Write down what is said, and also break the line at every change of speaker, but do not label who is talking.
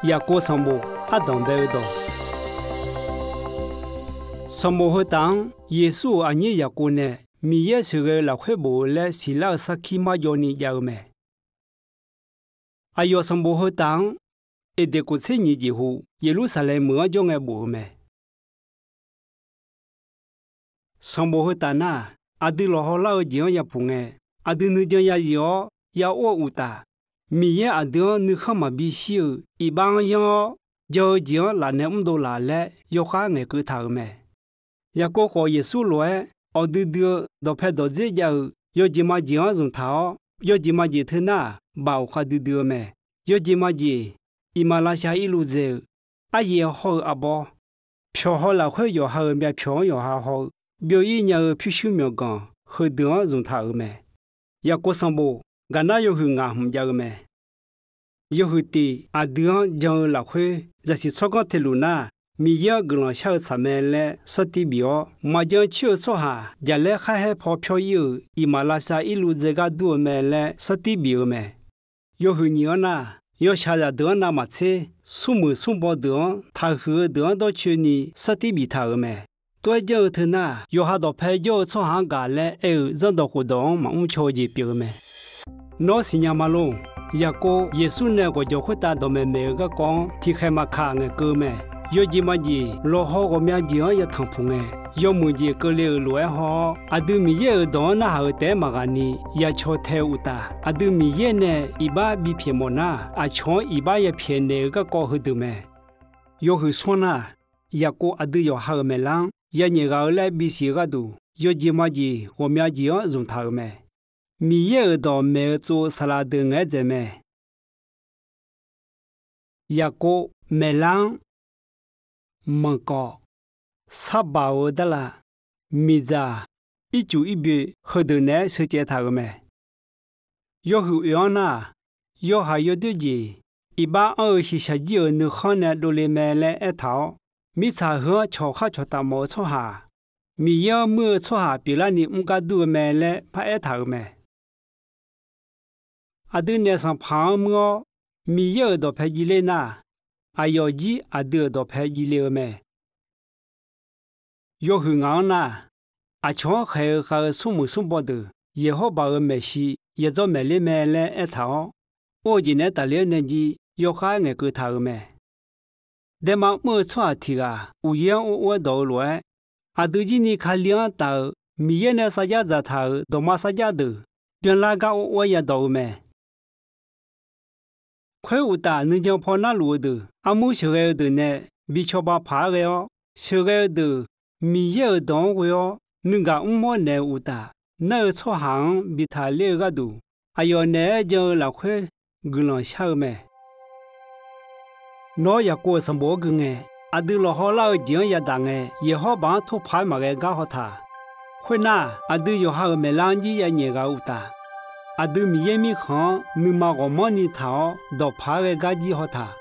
也过什么阿当白的。什么会当耶稣阿尼也过呢？米耶是个老会不来希腊萨基马约尼亚没？阿有什么会当？一点过去你几乎耶路撒冷没有爱不没？什么会当呐？阿对老好老讲也不爱，阿对你讲也要也我无打。米耶阿对你看嘛必须一般样就讲来年多来了，要看爱个头没？也过好耶稣来，阿对对到拍到这样，要怎么讲从头，要怎么讲他那，把我对对没？要怎么讲？伊马拉下一路走，阿爷好阿伯，票好了会有好面票有好，表演要必须要讲，和多从头没？也过上不，俺那有去俺们家没？有去的阿多将了会，这是错个铁路呐。米要跟了小车门嘞，实地表，马将去做下，家嘞还跑票友，伊马拉下一路这个多门嘞，实地表没？有去年呐。要下来得那么车，苏木苏包得，他和得到去你实地比他没？对着他那，要下到拍照做行家嘞，让到活动嘛，瞧见表没？那是伢马龙，一个耶稣那个就会达到没个讲，提开嘛看个歌没？要怎么子，老好个面子也疼痛哎。要么就个了路好，阿对米耶到那好带嘛个呢，也瞧太乌大。阿对米耶呢，一把比偏么那，阿瞧一把也偏那个高很多没。要去说呢，也个阿对要好没lang，也你个来比些个多。要怎么子，我面子要用它没？米耶到没做沙拉的爱子没？也个没lang，么高。撒把我的啦，米扎一主一笔和的呢是接他个没？要去样呐，要还要对接，一般是下几你看呢都来买来一套，米茶和炒下炒大毛炒下，米要么炒下，别让你唔敢多买来拍一套没？阿对呢上旁么，米要到拍几来呐，阿要几阿对到拍几来没？要去硬呐，阿强还苏木苏包的，也好把个没事，也做买来一套。我今年打2年级，要还那个头没？但嘛没错题啊，无言我到来，阿都今年看2道，米也那啥家子头，都嘛啥家的，原来个我也到没？快无大，你讲跑哪路的？阿木小个的呢，比较把爬个哟，小个的。米也当过哟，人家没那无大，那错行比他那个多，还有那就老快跟人笑没？那也过什么个哎？阿对老好老讲也当哎，也好帮托拍嘛个搞好他。会那阿对有好没浪迹也那个无大，阿对米也米行，你嘛我忙你头，到拍个搞记好他。